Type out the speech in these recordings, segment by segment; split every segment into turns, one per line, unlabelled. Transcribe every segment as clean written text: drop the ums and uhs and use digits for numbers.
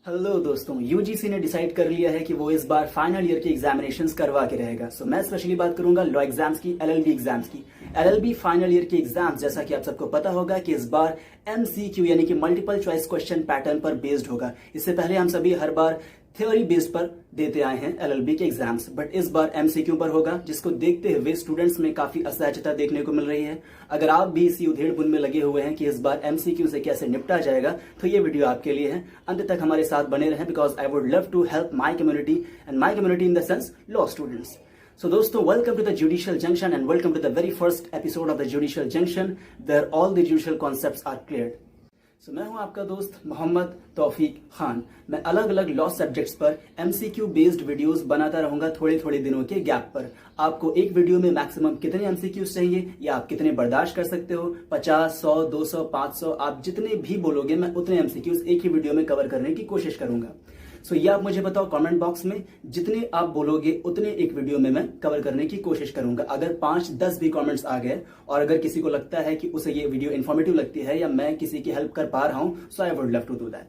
Hello दोस्तों, UGC ने decide कर लिया है कि वो इस बार फाइनल ईयर के एग्जामिनेशंस करवा के रहेगा। सो मैं स्पेशली बात करूंगा लॉ एग्जाम्स की, एलएलबी एग्जाम्स की। एलएलबी फाइनल ईयर के एग्जाम्स, जैसा कि आप सबको पता होगा कि इस बार एमसीक्यू यानी कि मल्टीपल चॉइस क्वेश्चन पैटर्न पर बेस्ड होगा। इससे पहले हम सभी हर बार थ्योरी बेस्ड पर देते आए हैं एलएलबी के एग्जाम्स, बट इस बार एमसीक्यू पर होगा, जिसको देखते हुए स्टूडेंट्स में काफी असहजता देखने को मिल रही है। अगर आप भी इसी उधेड़ बुन में लगे हुए हैं कि इस बार एमसीक्यू से कैसे निपटा जाएगा, तो ये वीडियो आपके लिए है। अंत तक हमारे साथ बने रहें, because I would love to help my community and my community in the sense law students. So दोस्तों, welcome to the Judicial Junction and welcome to the very first episode of the Judicial Junction where all the judicial concepts are cleared. So मैं हूं आपका दोस्त मोहम्मद तौफीक खान। मैं अलग अलग law subjects पर MCQ based videos बनाता रहूंगा थोड़े थोड़े दिनों के गैप पर। आपको एक वीडियो में मैक्सिमम कितने एमसीक्यूज चाहिए या आप कितने बर्दाश्त कर सकते हो, 50, 100, 200, 500, आप जितने भी बोलोगे मैं उतने एमसीक्यूज एक ही वीडियो में कवर करने की कोशिश करूंगा। सो ये आप मुझे बताओ कमेंट बॉक्स में, जितने आप बोलोगे उतने एक वीडियो में मैं कवर करने की कोशिश करूंगा। अगर 5-10 भी कमेंट्स आ गए और अगर किसी को लगता है कि उसे ये वीडियो इन्फॉर्मेटिव लगती है या मैं किसी की हेल्प कर पा रहा हूं, so I would love to do that.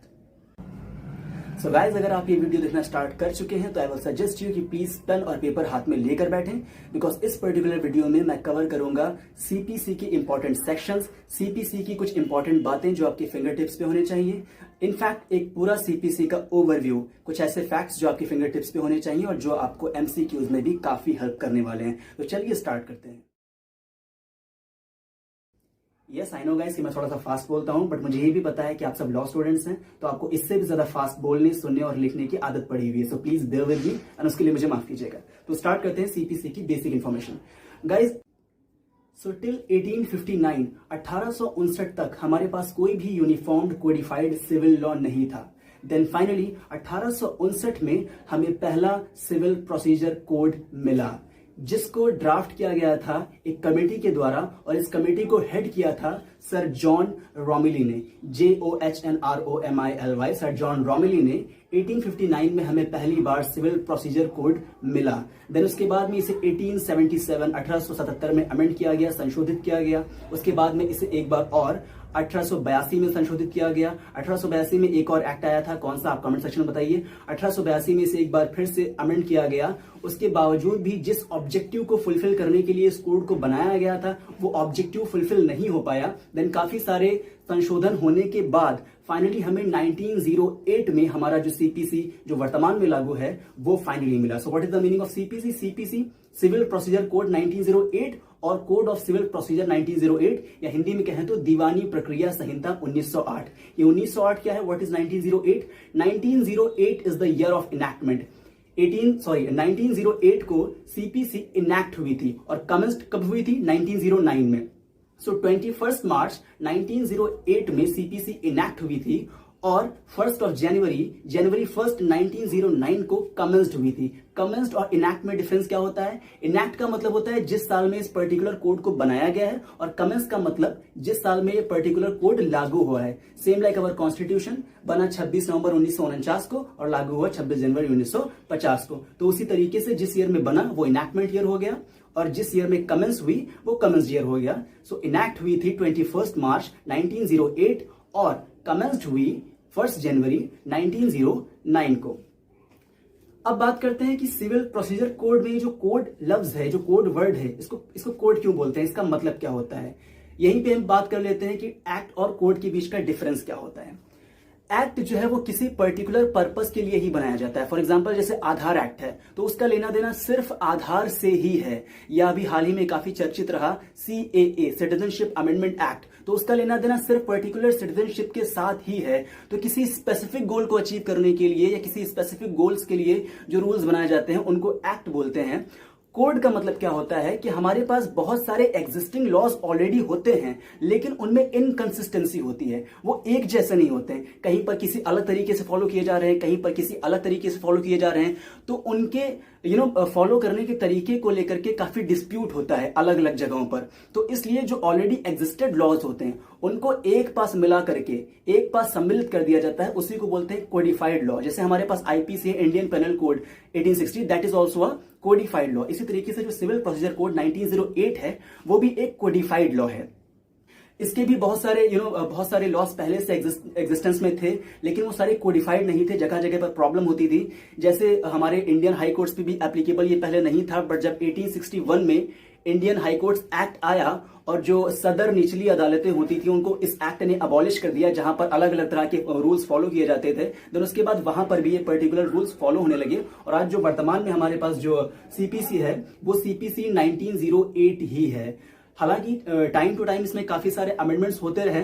So guys, अगर आप ये वीडियो देखना स्टार्ट कर चुके हैं तो आई विल सजेस्ट यू कि प्लीज पेन और पेपर हाथ में लेकर बैठें, बिकॉज इस पर्टिकुलर वीडियो में मैं कवर करूंगा सीपीसी की इंपॉर्टेंट सेक्शंस, सीपीसी की कुछ इंपॉर्टेंट बातें जो आपके फिंगर टिप्स पे होने चाहिए। इनफैक्ट एक पूरा सीपीसी का ओवरव्यू, कुछ ऐसे फैक्ट्स जो आपके फिंगर टिप्स पे होने चाहिए और जो आपको एमसीक्यूज में भी काफी हेल्प करने वाले हैं। तो चलिए स्टार्ट करते हैं। यस, आई नो गाइस कि मैं थोड़ा सा फास्ट बोलता हूं, बट मुझे ये भी पता है कि आप सब लॉ स्टूडेंट्स हैं, तो आपको इससे भी ज्यादा फास्ट बोलने, सुनने और लिखने की आदत पड़ी हुई है। So please bear with me and उसके लिए मुझे माफ कीजिएगा। तो स्टार्ट करते हैं सीपीसी की basic information. Guys, so till 1859 1859 तक हमारे पास कोई भी यूनिफॉर्म्ड कोडिफाइड सिविल लॉ नहीं था। देन फाइनली 1859 में हमें पहला सिविल प्रोसीजर कोड मिला, जिसको ड्राफ्ट किया गया था एक कमेटी के द्वारा, और इस कमेटी को हेड किया था सर जॉन रोमिली ने, JOHNROMILY, सर जॉन रोमिली ने। 1859 में हमें पहली बार सिविल प्रोसीजर कोड मिला। देन उसके बाद में इसे 1877 में अमेंड किया गया, संशोधित किया गया। उसके बाद में इसे एक बार और 1882 में संशोधित किया गया। 1882 में एक और एक्ट आया था, कौन सा आप कमेंट सेक्शन में बताइए। 1882 में इसे एक बार फिर से अमेंड किया गया। उसके बावजूद भी जिस ऑब्जेक्टिव को फुलफिल करने के लिए इस कोड को बनाया गया था, वो ऑब्जेक्टिव फुलफिल नहीं हो पाया। देन काफी सारे संशोधन होने के बाद फाइनली हमें 1908 में हमारा जो सीपीसी जो वर्तमान में लागू है वो फाइनली मिला। So what is the meaning of CPC? CPC civil procedure code 1908 और कोड ऑफ सिविल प्रोसीजर 1908, या हिंदी में कहें तो दीवानी प्रक्रिया संहिता 1908। ये 1908 क्या है? What is 1908? 1908 is the year of enactment. 1908 को सीपीसी इनैक्ट हुई थी और कमेंस्ड कब हुई थी? 1909 में। सो 21 मार्च 1908 में सीपीसी इनैक्ट हुई थी और 1 जनवरी 1, 1909 को कमेंस्ड हुई थी। कमेंस्ड और इनैक्ट में डिफरेंस क्या होता है? इनैक्ट का मतलब होता है जिस साल में इस पर्टिकुलर कोड को बनाया गया है, और कमेंस का मतलब जिस साल में ये पर्टिकुलर कोड लागू हुआ है। सेम लाइक अवर कॉन्स्टिट्यूशन बना 26 नवंबर 1949 को और लागू हुआ 26 जनवरी 1950 को। तो उसी तरीके से जिस ईयर में बना वो इनैक्टमेंट ईयर हो गया, और जिस ईयर में कमेंस हुई वो कमेंस ईयर हो गया। सो इनैक्ट हुई थी 21 मार्च 1908 और कमेंस्ड हुई 1 जनवरी 1909 को। अब बात करते हैं कि सिविल प्रोसीजर कोड में जो कोड लफ्ज है, जो कोड वर्ड है, इसको कोड क्यों बोलते हैं, इसका मतलब क्या होता है। यहीं पे हम बात कर लेते हैं कि एक्ट और कोड के बीच का डिफरेंस क्या होता है। एक्ट जो है वो किसी पर्टिकुलर पर्पस के लिए ही बनाया जाता है। फॉर एग्जांपल जैसे आधार एक्ट है, तो उसका लेना देना सिर्फ आधार से ही है। या अभी हाल ही में काफी चर्चित रहा CAA, सिटीजनशिप अमेंडमेंट एक्ट, तो उसका लेना देना सिर्फ पर्टिकुलर सिटीजनशिप के साथ ही है। तो किसी स्पेसिफिक गोल को अचीव करने के लिए या किसी स्पेसिफिक गोल्स के लिए जो रूल्स बनाए जाते हैं उनको एक्ट बोलते हैं। कोड का मतलब क्या होता है कि हमारे पास बहुत सारे एग्जिस्टिंग लॉज ऑलरेडी होते हैं, लेकिन उनमें इनकंसिस्टेंसी होती है, वो एक जैसे नहीं होते हैं। कहीं पर किसी अलग तरीके से फॉलो किए जा रहे हैं, कहीं पर किसी अलग तरीके से फॉलो किए जा रहे हैं, तो उनके फॉलो करने के तरीके को लेकर के काफी डिस्प्यूट होता है अलग अलग जगहों पर। तो इसलिए जो ऑलरेडी एग्जिस्टेड लॉज होते हैं उनको एक पास मिला करके एक पास सम्मिलित कर दिया जाता है, उसी को बोलते हैं कोडिफाइड लॉ। जैसे हमारे पास आईपीसी है, Indian penal code 1860, that is also a codified law. इसी तरीके से जो सिविल प्रोसीजर कोड 1908 है वो भी एक कोडिफाइड लॉ है। इसके भी बहुत सारे बहुत सारे लॉस पहले से एग्जिस्टेंस में थे, लेकिन वो सारे कोडिफाइड नहीं थे, जगह जगह पर प्रॉब्लम होती थी। जैसे हमारे इंडियन हाई कोर्ट्स पे भी एप्लीकेबल ये पहले नहीं था, बट जब 1861 में इंडियन हाई कोर्ट्स एक्ट आया और जो सदर निचली अदालतें होती थी उनको इस एक्ट ने अबॉलिश कर दिया, जहां पर अलग अलग तरह के रूल्स फॉलो किए जाते थे। देन उसके बाद वहां पर भी ये पर्टिकुलर रूल्स फॉलो होने लगे, और आज जो वर्तमान में हमारे पास जो सीपीसी है वो सीपीसी 1908 ही है। हालांकि टाइम टू टाइम इसमें काफी सारे अमेंडमेंट्स होते रहे।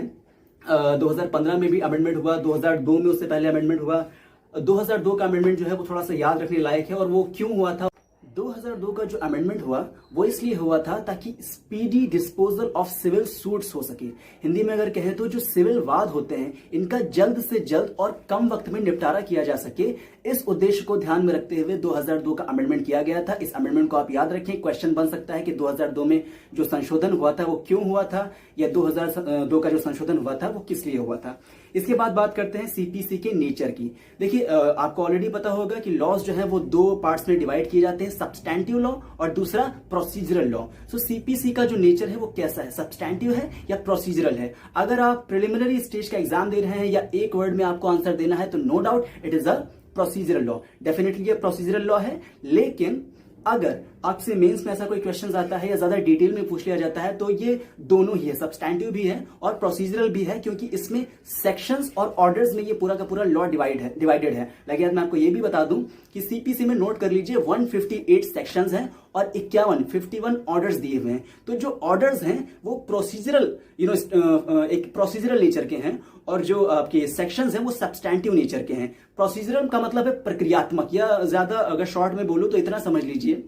2015 में भी अमेंडमेंट हुआ, 2002 में उससे पहले अमेंडमेंट हुआ। 2002 का अमेंडमेंट जो है वो थोड़ा सा याद रखने लायक है, और वो क्यों हुआ था? 2002 का जो अमेंडमेंट हुआ वो इसलिए हुआ था ताकि speedy disposal of civil suits हो सके। हिंदी में अगर कहें तो जो सिविल वाद होते हैं इनका जल्द से जल्द और कम वक्त में निपटारा किया जा सके, इस उद्देश्य को ध्यान में रखते हुए 2002 का अमेंडमेंट किया गया था। इस अमेंडमेंट को आप याद रखें। क्वेश्चन बन सकता है कि 2002 में जो संशोधन हुआ था वो क्यों हुआ था, या 2002 का जो संशोधन हुआ था वो किस लिए हुआ था। इसके बाद बात करते हैं सीपीसी के नेचर की। देखिए, आपको ऑलरेडी पता होगा कि लॉज जो है वो दो पार्ट्स में डिवाइड किए जाते हैं, सब्सटैंटिव लॉ और दूसरा प्रोसीजरल लॉ। सो सीपीसी का जो नेचर है वो कैसा है, सब्सटैंटिव है या प्रोसीजरल है? अगर आप प्रिलिमिनरी स्टेज का एग्जाम दे रहे हैं या एक वर्ड में आपको आंसर देना है तो no doubt it is a procedural law. Definitely ये प्रोसीजरल लॉ है, लेकिन अगर आपसे मेंस में ऐसा कोई क्वेश्चन आता है या ज्यादा डिटेल में पूछ लिया जाता है तो ये दोनों ही है, सब्सटैंटिव भी है और प्रोसीजरल भी है, क्योंकि इसमें सेक्शंस और ऑर्डर्स में ये पूरा का पूरा लॉ डिवाइडेड है। लेकिन मैं आपको ये भी बता दूं कि सीपीसी में नोट कर लीजिए 158 सेक्शंस हैं और 51 ऑर्डर्स दिए हुए हैं। तो जो ऑर्डर्स हैं वो प्रोसीजरल एक प्रोसीजरल नेचर के हैं, और जो आपके सेक्शंस हैं वो सब्सटैंटिव नेचर के हैं। प्रोसीजरल का मतलब है प्रक्रियात्मक, या ज्यादा अगर शॉर्ट में बोलूं तो इतना समझ लीजिए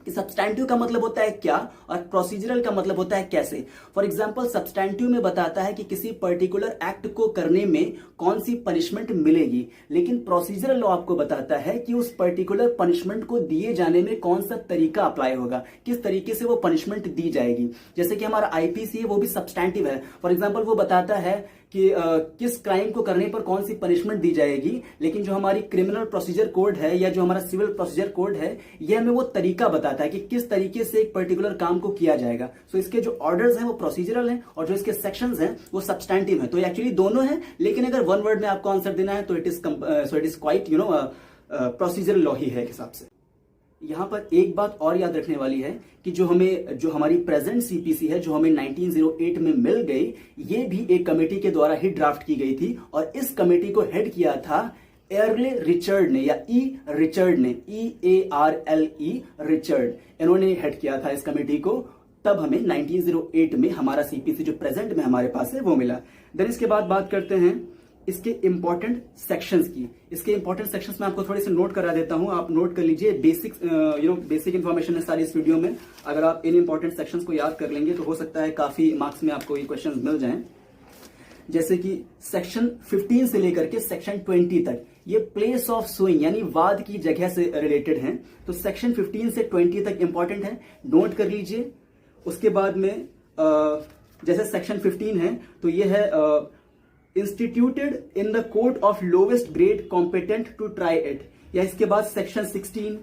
कि सब्सटैंटिव का मतलब होता है क्या और प्रोसीजरल का मतलब होता है कैसे। फॉर एग्जांपल, सब्सटैंटिव में बताता है कि किसी पर्टिकुलर एक्ट को करने में कौन सी पनिशमेंट मिलेगी, लेकिन प्रोसीजरल लॉ आपको बताता है कि उस पर्टिकुलर पनिशमेंट को दिए जाने में कौन सा तरीका अप्लाई होगा, किस तरीके से वो पनिशमेंट दी जाएगी। जैसे कि हमारा आईपीसी है वो भी सब्सटैंटिव है। फॉर एग्जाम्पल, वो बताता है कि किस क्राइम को करने पर कौन सी पनिशमेंट दी जाएगी, लेकिन जो हमारी क्रिमिनल प्रोसीजर कोड है या जो हमारा सिविल प्रोसीजर कोड है ये हमें वो तरीका बताता है कि किस तरीके से एक पर्टिकुलर काम को किया जाएगा। सो इसके जो ऑर्डर्स हैं वो प्रोसीजरल हैं और जो इसके सेक्शंस हैं वो सब्सटैंटिव हैं। तो एक्चुअली दोनों हैं, लेकिन अगर वन वर्ड में आपको आंसर देना है तो it is quite procedural law ही है हिसाब से। यहां पर एक बात और याद रखने वाली है कि जो हमारी प्रेजेंट सीपीसी है जो हमें 1908 में मिल गई, ये भी एक कमेटी के द्वारा ही ड्राफ्ट की गई थी, और इस कमेटी को हेड किया था एयरले रिचर्ड ने, या रिचर्ड ने, EARLE रिचर्ड, इन्होंने हेड किया था इस कमेटी को। तब हमें 1908 में हमारा सीपीसी जो प्रेजेंट में हमारे पास है वो मिला। देन इसके बाद बात करते हैं इसके इंपॉर्टेंट सेक्शंस की। इसके इंपॉर्टेंट सेक्शंस में आपको थोड़े से नोट करा देता हूं, आप नोट कर लीजिए। बेसिक इंफॉर्मेशन है सारी इस वीडियो में। अगर आप इन इंपॉर्टेंट सेक्शंस को याद कर लेंगे तो हो सकता है काफी मार्क्स में आपको ये क्वेश्चंस मिल जाएं। जैसे कि सेक्शन 15 से लेकर के सेक्शन 20 तक ये प्लेस ऑफ सुइंग यानी वाद की जगह से रिलेटेड हैं। तो सेक्शन 15 से 20 तक इंपॉर्टेंट है, नोट कर लीजिए। उसके बाद में जैसे सेक्शन 15 है तो ये है instituted in the court of lowest grade competent to try it. या इसके बाद सेक्शन 16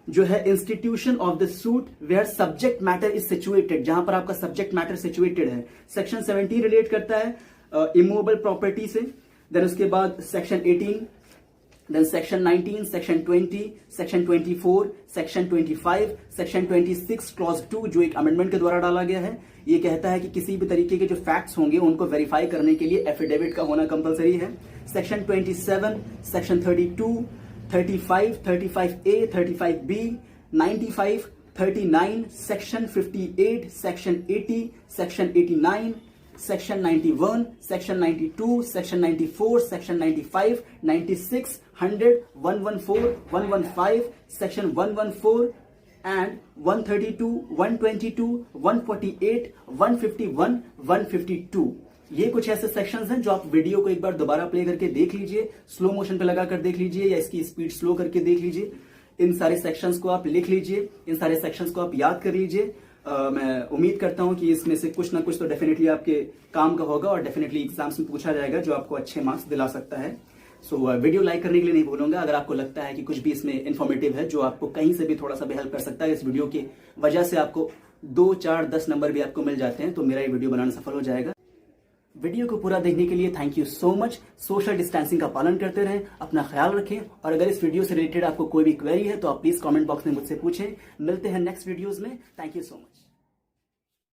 जो है institution of the suit where subject matter is situated, जहां पर आपका सब्जेक्ट मैटर सिचुएटेड है। सेक्शन 17 रिलेट करता है इमूवेबल प्रॉपर्टी से। देन उसके बाद section 18, then section 19, section 20, section 24, section 25, section 26 clause 2 जो एक अमेंडमेंट के द्वारा डाला गया है। ये कहता है कि किसी भी तरीके के जो फैक्ट्स होंगे उनको वेरीफाई करने के लिए एफिडेविट का होना कंपलसरी है। Section 27, section 32, 35, 35A, 35B, 95, 39, section 58, section 80, section 89, section 91, section 92, section 94, section 95, 96, 100, 114, 115, section 114 and 132, 122, 148, 151, 152। ये कुछ ऐसे सेक्शंस हैं जो आप वीडियो को एक बार दोबारा प्ले करके देख लीजिए, स्लो मोशन पे लगाकर देख लीजिए या इसकी स्पीड स्लो करके देख लीजिए। इन सारे सेक्शंस को आप लिख लीजिए, इन सारे सेक्शंस को आप याद कर लीजिए। मैं उम्मीद करता हूं कि इसमें से कुछ ना कुछ तो डेफिनेटली आपके काम का होगा और डेफिनेटली एग्जाम्स में पूछा जाएगा जो आपको अच्छे मार्क्स दिला सकता है। सो वीडियो लाइक करने के लिए नहीं भूलूंगा। अगर आपको लगता है कि कुछ भी इसमें इन्फॉर्मेटिव है जो आपको कहीं से भी थोड़ा सा भी हेल्प कर सकता है, इस वीडियो की वजह से आपको 2, 4, 10 नंबर भी आपको मिल जाते हैं, तो मेरा ये वीडियो बनाना सफल हो जाएगा। वीडियो को पूरा देखने के लिए thank you so much. Social distancing का पालन करते रहें, अपना ख्याल रखें, और अगर इस वीडियो से रिलेटेड आपको कोई भी क्वेरी है तो आप प्लीज कमेंट बॉक्स में मुझसे पूछें। मिलते हैं नेक्स्ट वीडियोस में। Thank you so much.